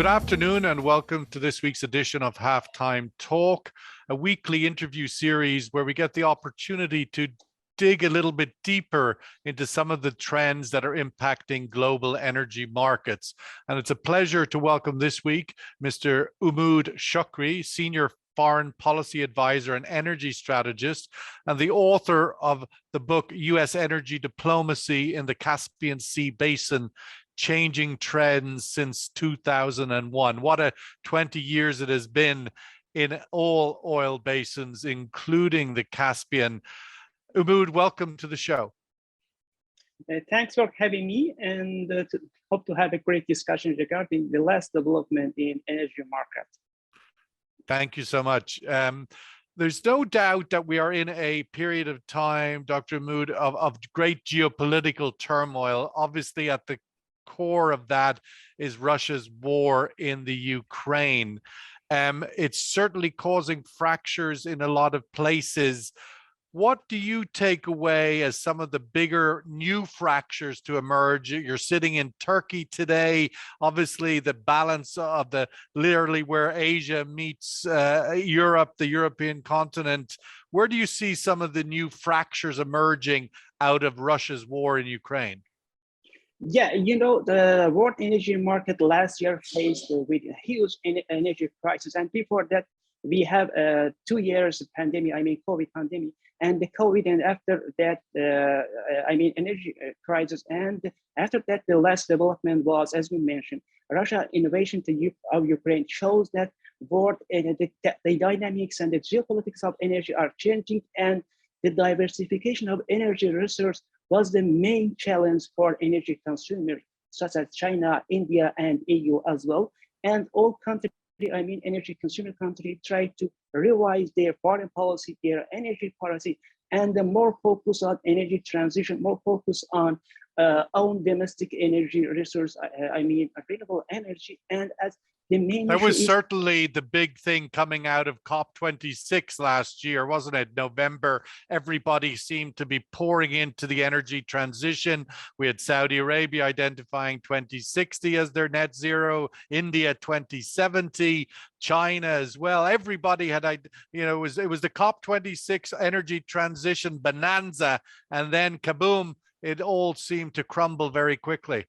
Good afternoon and welcome to this week's edition of Halftime Talk, a weekly interview series where we get the opportunity to dig a little bit deeper into some of the trends that are impacting global energy markets. And it's a pleasure to welcome this week Mr. Umud Shokri, Senior Foreign Policy Advisor and Energy Strategist, and the author of the book U.S. Energy Diplomacy in the Caspian Sea Basin, Changing Trends Since 2001. What a 20 years it has been in all oil basins, including the Caspian. Umud, welcome to the show. Thanks for having me, and hope to have a great discussion regarding the last development in energy market. Thank you so much. There's no doubt that we are in a period of time, Dr. Umud, of great geopolitical turmoil. Obviously, at the core of that is Russia's war in the Ukraine. It's certainly causing fractures in a lot of places. What do you take away as some of the bigger new fractures to emerge? You're sitting in Turkey today. Obviously, the balance of literally where Asia meets Europe, the European continent. Where do you see some of the new fractures emerging out of Russia's war in Ukraine? Yeah, the world energy market last year faced with a huge energy crisis. And before that, we have 2 years pandemic, COVID pandemic, and the COVID, and after that, energy crisis. And after that, the last development was, as we mentioned, Russia invasion of Ukraine shows that world the dynamics and the geopolitics of energy are changing, and the diversification of energy resources was the main challenge for energy consumers, such as China, India, and EU as well. And all countries, energy consumer countries, try to revise their foreign policy, their energy policy, and the more focus on energy transition, more focus on own domestic energy resource, renewable energy. And as the main that was certainly the big thing coming out of COP26 last year, wasn't it? November, everybody seemed to be pouring into the energy transition. We had Saudi Arabia identifying 2060 as their net zero, India 2070, China as well. Everybody had, it was the COP26 energy transition bonanza, and then kaboom, it all seemed to crumble very quickly.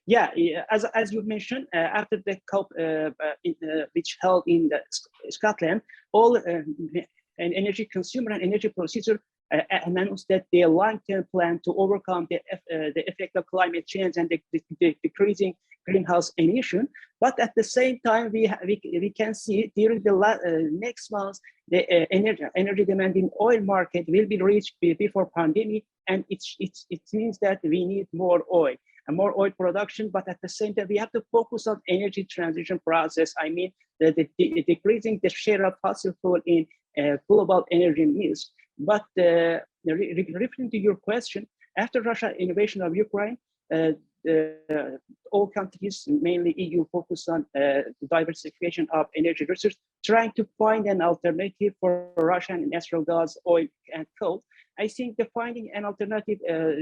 Yeah, as you mentioned, after the COP, which held in Scotland, all energy consumer and energy producer announced that their long-term plan to overcome the effect of climate change and the decreasing greenhouse emission. But at the same time, we can see during the next months, the energy demand in oil market will be reached before pandemic, and it means that we need more oil. And more oil production, but at the same time, we have to focus on energy transition process. The decreasing the share of fossil fuel in global energy mix. But referring to your question, after Russia invasion of Ukraine, all countries, mainly EU, focus on the diversification of energy resources, trying to find an alternative for Russian natural gas, oil, and coal. I think finding an alternative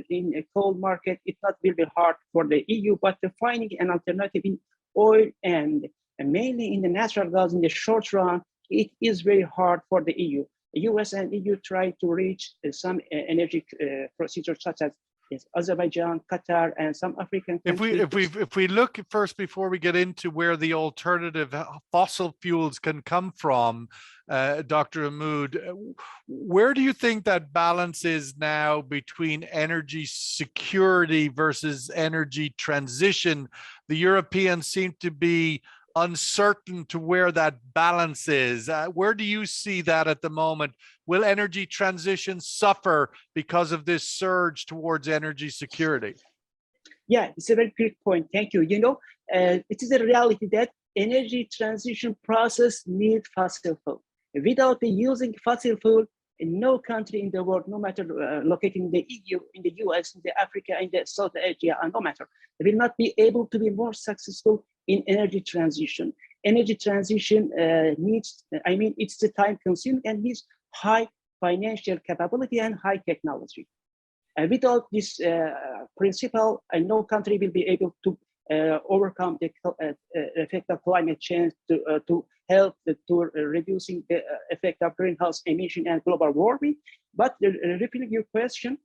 in a coal market is not really hard for the EU, but finding an alternative in oil and mainly in the natural gas in the short run, it is very hard for the EU. The US and EU try to reach some energy procedures such as Azerbaijan, Qatar, and some African countries. If we look first, before we get into where the alternative fossil fuels can come from, Dr. Umud, where do you think that balance is now between energy security versus energy transition? The Europeans seem to be uncertain to where that balance is. Where do you see that at the moment? Will energy transition suffer because of this surge towards energy security? Yeah, it's a very good point. Thank you. It is a reality that energy transition process needs fossil fuel. Without using fossil fuel, no country in the world, no matter located in the EU, in the US, in the Africa, in the South Asia, and no matter, will not be able to be more successful in energy transition. Energy transition needs, it's the time consuming and needs high financial capability and high technology. Without this principle, no country will be able to overcome the effect of climate change, to help to reducing the effect of greenhouse emission and global warming. But repeating your question,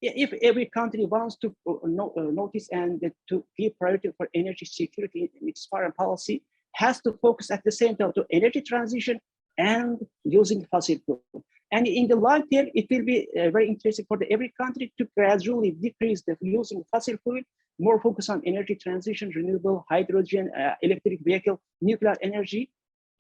if every country wants to notice and to give priority for energy security in its foreign policy, has to focus at the same time to energy transition and using fossil fuel. And in the long term, it will be very interesting for every country to gradually decrease the using fossil fuel, more focus on energy transition, renewable hydrogen, electric vehicle, nuclear energy,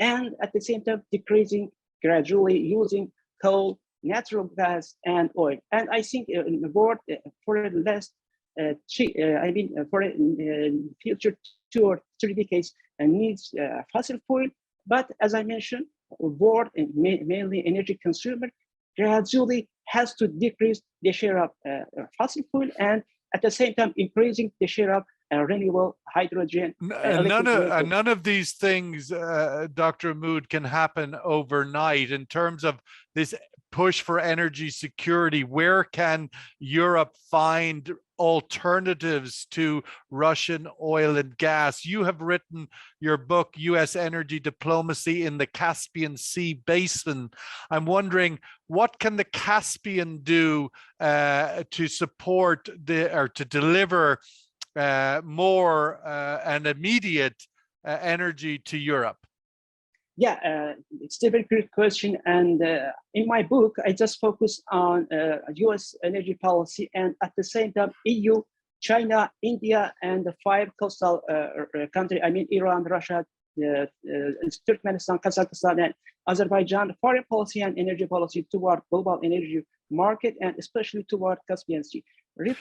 and at the same time decreasing gradually using coal, natural gas, and oil. And I think in the world for the last, for future 2 or 3 decades needs fossil fuel. But as I mentioned, world and mainly energy consumer gradually has to decrease the share of fossil fuel, and at the same time increasing the share of renewable hydrogen. None of these things, Dr. Umud, can happen overnight. In terms of this push for energy security, where can Europe find alternatives to Russian oil and gas? You have written your book, U.S. Energy Diplomacy in the Caspian Sea Basin. I'm wondering, what can the Caspian do to support or to deliver more and immediate energy to Europe? Yeah, it's a very good question. And in my book, I just focus on US energy policy, and at the same time, EU, China, India, and the 5 coastal countries, I mean, Iran, Russia, Turkmenistan, Kazakhstan, and Azerbaijan, foreign policy and energy policy toward global energy market, and especially toward Caspian Sea.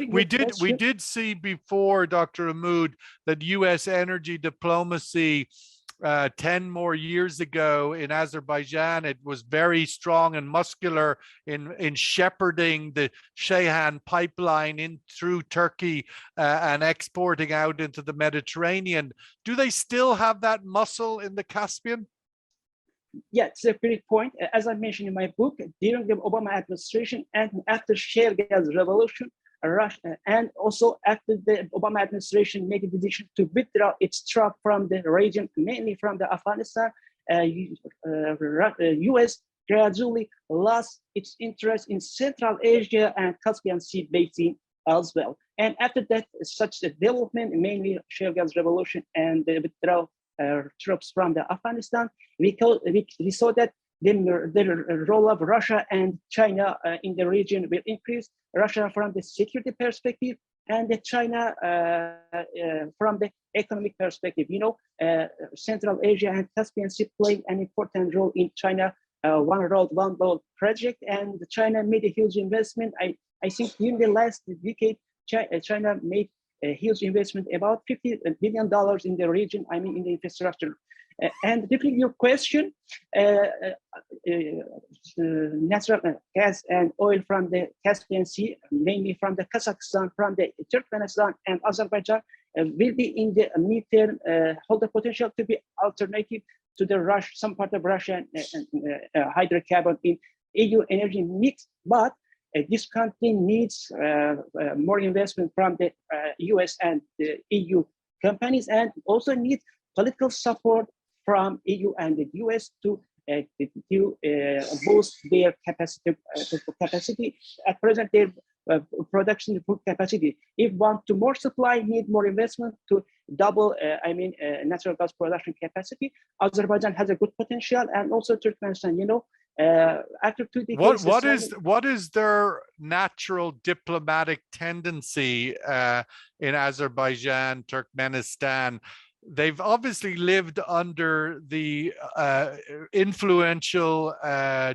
We did see before, Dr. Umud, that US energy diplomacy 10 more years ago in Azerbaijan, it was very strong and muscular in shepherding the Ceyhan pipeline in through Turkey and exporting out into the Mediterranean. Do they still have that muscle in the Caspian? Yeah, it's a great point. As I mentioned in my book, during the Obama administration and after shale gas revolution, Russia, and also after the Obama administration made a decision to withdraw its troops from the region, mainly from the Afghanistan, US gradually lost its interest in Central Asia and Caspian Sea Basin as well. And after that, such a development, mainly shale gas revolution and the withdrawal troops from the Afghanistan, we saw that the role of Russia and China in the region will increase. Russia from the security perspective, and the China from the economic perspective. You know, Central Asia and Caspian Sea play an important role in China One Road, One Boat project, and China made a huge investment. I think in the last decade, China made a huge investment, about $50 billion in the region, I mean in the infrastructure. And repeating your question, natural gas and oil from the Caspian Sea, mainly from the Kazakhstan, from the Turkmenistan and Azerbaijan, will be in the midterm, hold the potential to be alternative to the some part of Russian hydrocarbon in EU energy mix. But this country needs more investment from the US and the EU companies, and also needs political support from EU and the US to boost their capacity. At present, their production capacity. If want to more supply, need more investment to double, natural gas production capacity. Azerbaijan has a good potential, and also Turkmenistan. You know, after 2 decades. What is their natural diplomatic tendency in Azerbaijan, Turkmenistan? They've obviously lived under the influential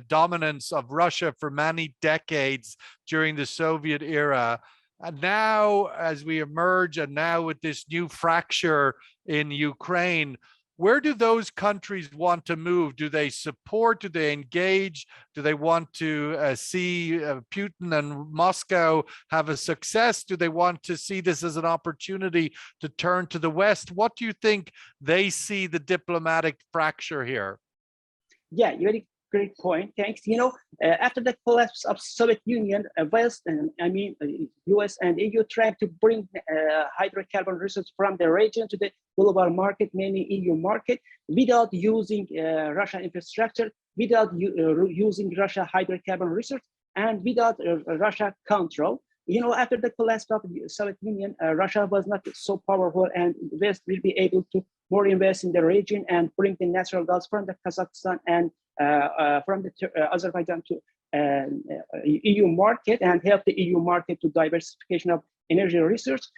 dominance of Russia for many decades during the Soviet era. And now, as we emerge, and now with this new fracture in Ukraine, where do those countries want to move? Do they support? Do they engage? Do they want to see Putin and Moscow have a success? Do they want to see this as an opportunity to turn to the West? What do you think they see the diplomatic fracture here? Yeah, very great point. Thanks. After the collapse of Soviet Union, West, US and EU tried to bring hydrocarbon resources from the region to the global market, mainly EU market, without using Russian infrastructure, without using Russia hydrocarbon resource, and without Russia control. After the collapse of the Soviet Union, Russia was not so powerful, and West will be able to more invest in the region and bring the natural gas from the Kazakhstan and from the Azerbaijan to EU market, and help the EU market to diversification of energy resource.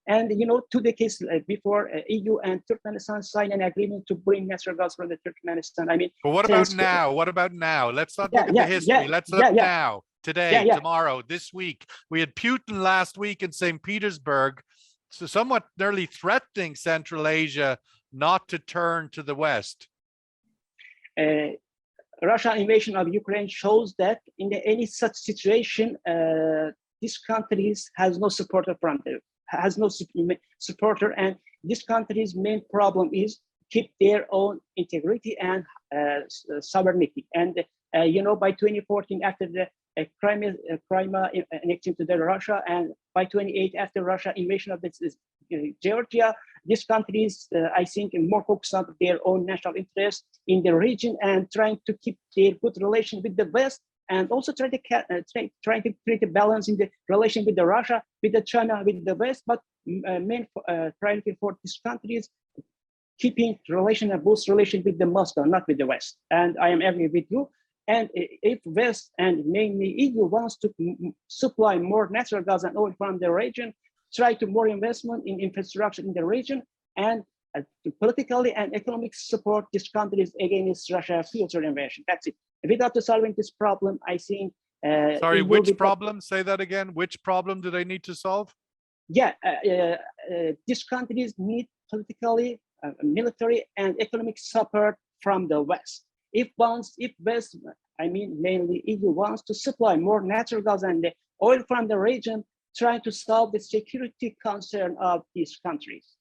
And 2 decades before, EU and Turkmenistan signed an agreement to bring natural gas from the Turkmenistan. But what about now? What about now? Let's not look at the history. Let's look now, today, tomorrow, this week. We had Putin last week in St. Petersburg, so somewhat nearly threatening Central Asia not to turn to the West. Russia invasion of Ukraine shows that in any such situation, these countries has no supporter from there, has no supporter, and this country's main problem is keep their own integrity and sovereignty. And by 2014, after the Crimea annexing to the Russia, and by 28 after Russia invasion of Georgia, these countries, I think, more focused on their own national interest in the region and trying to keep their good relation with the West, and also trying to create a balance in the relation with the Russia, with the China, with the West. But main priority for these countries, keeping relation and boost relation with the Moscow, not with the West. And I am agree with you. And if West and mainly EU wants to supply more natural gas and oil from the region, try to more investment in infrastructure in the region, and to politically and economic support these countries against Russia future invasion. That's it. Without solving this problem, I think. Sorry, which problem? Say that again. Which problem do they need to solve? Yeah, these countries need politically, military, and economic support from the West. If West, mainly EU, wants to supply more natural gas and the oil from the region, trying to solve the security concern of these countries.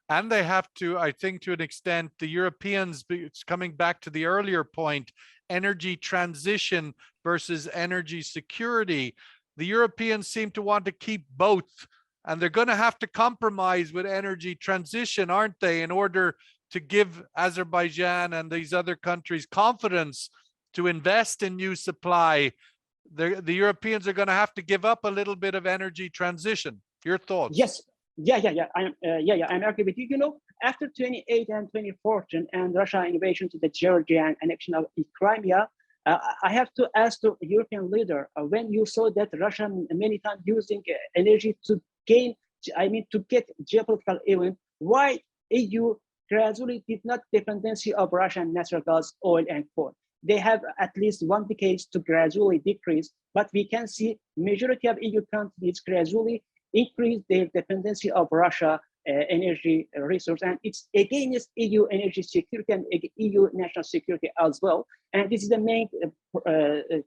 And they have to, I think, to an extent, the Europeans, it's coming back to the earlier point, energy transition versus energy security. The Europeans seem to want to keep both, and they're going to have to compromise with energy transition, aren't they, in order to give Azerbaijan and these other countries confidence to invest in new supply. The Europeans are going to have to give up a little bit of energy transition. Your thoughts? Yes. I'm agree with you. After 28 and 2014 and Russia invasion to the Georgia and annexion of Crimea, I have to ask the European leader, when you saw that Russia many times using energy to gain, to get geopolitical event, why EU gradually did not dependency of Russian natural gas, oil, and coal? They have at least 1 decade to gradually decrease, but we can see majority of EU countries gradually increase their dependency of Russia energy resource, and it's against EU energy security and EU national security as well. And this is the main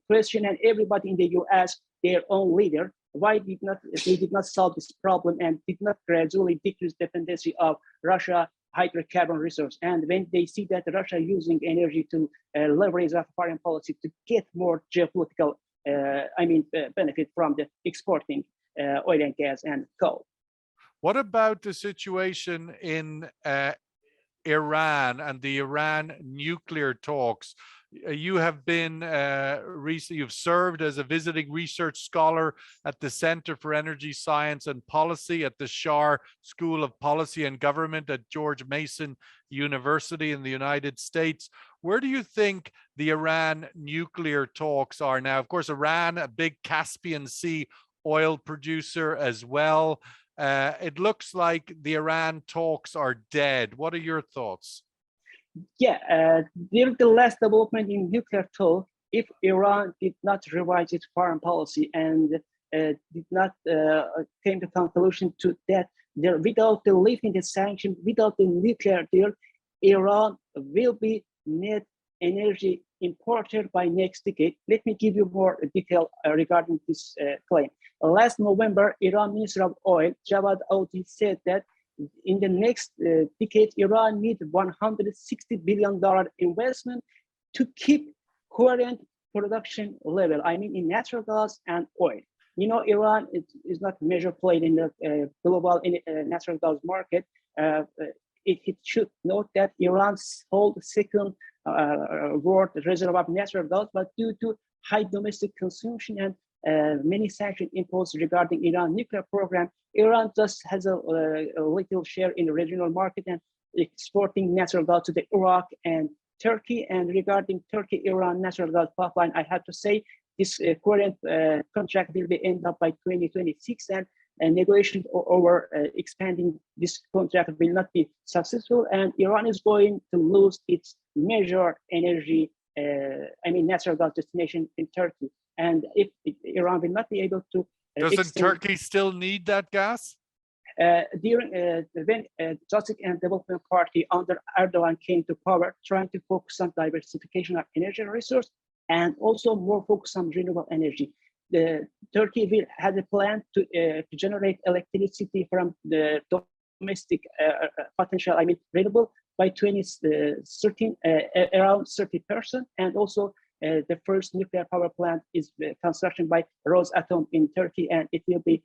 question, and everybody in the EU asked their own leader, why they did not solve this problem and did not gradually decrease dependency of Russia hydrocarbon resource. And when they see that Russia using energy to leverage of foreign policy to get more geopolitical benefit from the exporting oil and gas and coal. What about the situation in Iran and the Iran nuclear talks? You have been you've served as a visiting research scholar at the Center for Energy Science and Policy at the Schar School of Policy and Government at George Mason University in the United States. Where do you think the Iran nuclear talks are now? Of course, Iran, a big Caspian Sea oil producer as well. It looks like the Iran talks are dead. What are your thoughts? Yeah, during the last development in nuclear talk, if Iran did not revise its foreign policy and did not came to conclusion to that, without the lifting the sanction, without the nuclear deal, Iran will be net energy importer by next decade. Let me give you more detail regarding this claim. Last November, Iran Minister of Oil, Javad Audi, said that in the next decade, Iran needs $160 billion investment to keep current production level, I mean in natural gas and oil. You know, Iran is not major player in the global natural gas market. It should note that Iran's hold second world reserve of natural gas, but due to high domestic consumption and many sanctions imposed regarding Iran nuclear program, Iran just has a little share in the regional market and exporting natural gas to the Iraq and Turkey. And regarding Turkey-Iran natural gas pipeline, I have to say this current contract will be end up by 2026, and negotiation over expanding this contract will not be successful, and Iran is going to lose its major energy, natural gas destination in Turkey. And if Iran will not be able to doesn't Turkey still need that gas? During when Justice and Development Party under Erdogan came to power, trying to focus on diversification of energy resource and also more focus on renewable energy. Turkey has a plan to generate electricity from the domestic potential, renewable by 2013, around 30%, and also the first nuclear power plant is construction by Rosatom in Turkey, and it will be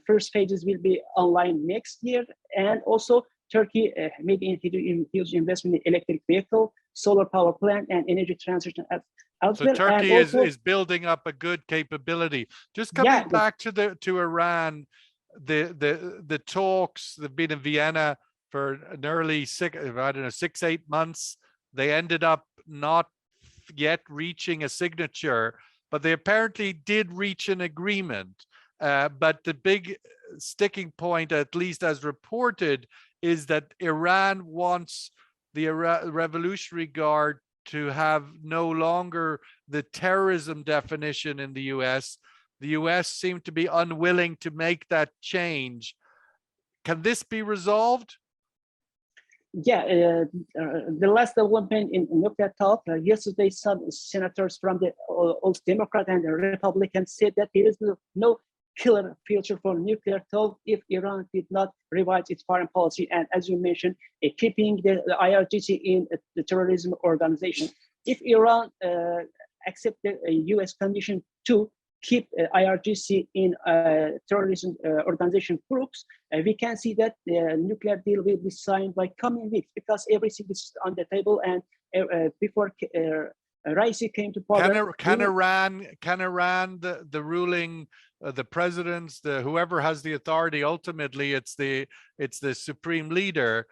first phases will be online next year. And also Turkey made a huge investment in electric vehicle, solar power plant, and energy transition as so well. Turkey is building up a good capability. Just coming back to Iran, the talks they've been in Vienna for nearly 6-8 months. They ended up not yet reaching a signature, but they apparently did reach an agreement. But the big sticking point, at least as reported, is that Iran wants the Revolutionary Guard to have no longer the terrorism definition in the US. The US seemed to be unwilling to make that change. Can this be resolved? Yeah, the last development in nuclear talk, yesterday some senators from the old Democrat and the Republican said that there is no killer future for nuclear talk if Iran did not revise its foreign policy. And as you mentioned, keeping the IRGC in the terrorism organization. If Iran accepted a US condition to keep IRGC in terrorism organization groups, we can see that the nuclear deal will be signed by coming weeks, because everything is on the table. And before Raisi came to power, can Iran, the ruling, the presidents, whoever has the authority, ultimately it's the supreme leader.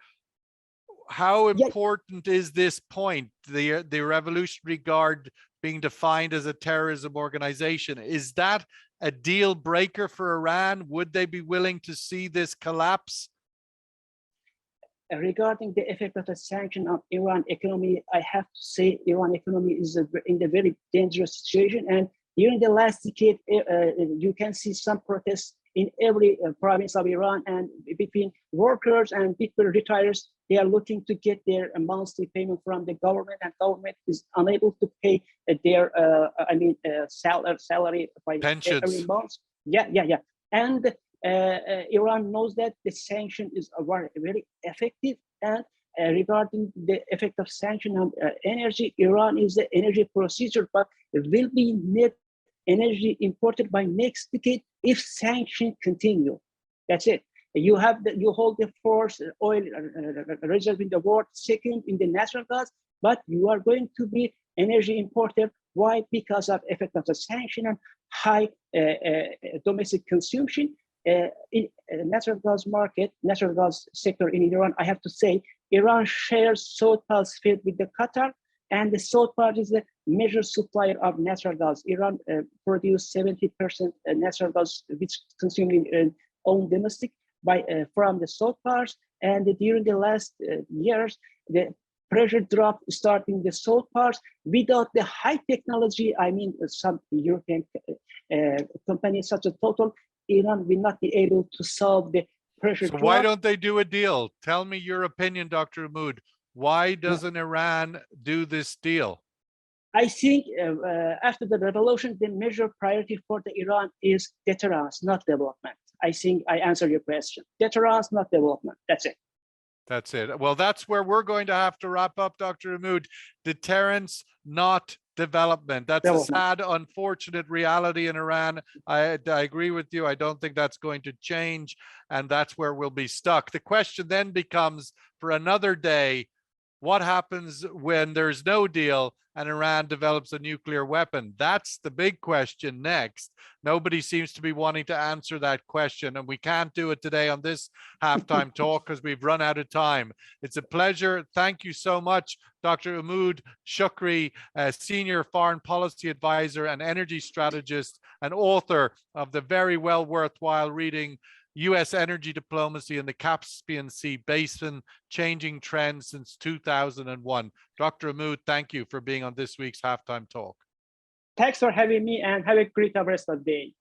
How important is this point, the Revolutionary Guard being defined as a terrorism organization? Is that a deal breaker for Iran? Would they be willing to see this collapse? Regarding the effect of the sanction on Iran economy, I have to say Iran economy is in a very dangerous situation. And during the last decade, you can see some protests in every province of Iran, and between workers and people retirees, they are looking to get their monthly payment from the government, and government is unable to pay their salary by every month. Yeah. And Iran knows that the sanction is very effective. And regarding the effect of sanction on energy, Iran is the energy producer, but it will be net energy imported by next decade if sanctions continue. That's it. You hold the first oil reserve in the world, second in the natural gas, but you are going to be energy importer. Why? Because of effect of the sanction and high domestic consumption. In natural gas market, natural gas sector in Iran, I have to say, Iran shares South Pars field with the Qatar, and the South Pars is the major supplier of natural gas. Iran produces 70% natural gas, which consumed in own domestic from the South Pars. And during the last years, the pressure drop starting the South Pars without the high technology. Some European companies such as Total, Iran will not be able to solve the pressure drop. Why don't they do a deal? Tell me your opinion, Dr. Umud. Why doesn't Iran do this deal? I think after the revolution, the major priority for the Iran is deterrence, not development. I think I answered your question. Deterrence, not development. That's it. That's it. Well, that's where we're going to have to wrap up, Dr. Umud. Deterrence, not development. That's a Development. sad, unfortunate reality in Iran. I agree with you. I don't think that's going to change, and that's where we'll be stuck. The question then becomes, for another day, what happens when there's no deal and Iran develops a nuclear weapon? That's the big question next. Nobody seems to be wanting to answer that question, and we can't do it today on this halftime talk because we've run out of time. It's a pleasure. Thank you so much, Dr. Umud Shokri, Senior Foreign Policy Advisor and Energy Strategist and author of the very well worthwhile reading U.S. Energy Diplomacy in the Caspian Sea Basin, Changing Trends Since 2001. Dr. Umud, thank you for being on this week's Halftime Talk. Thanks for having me, and have a great rest of the day.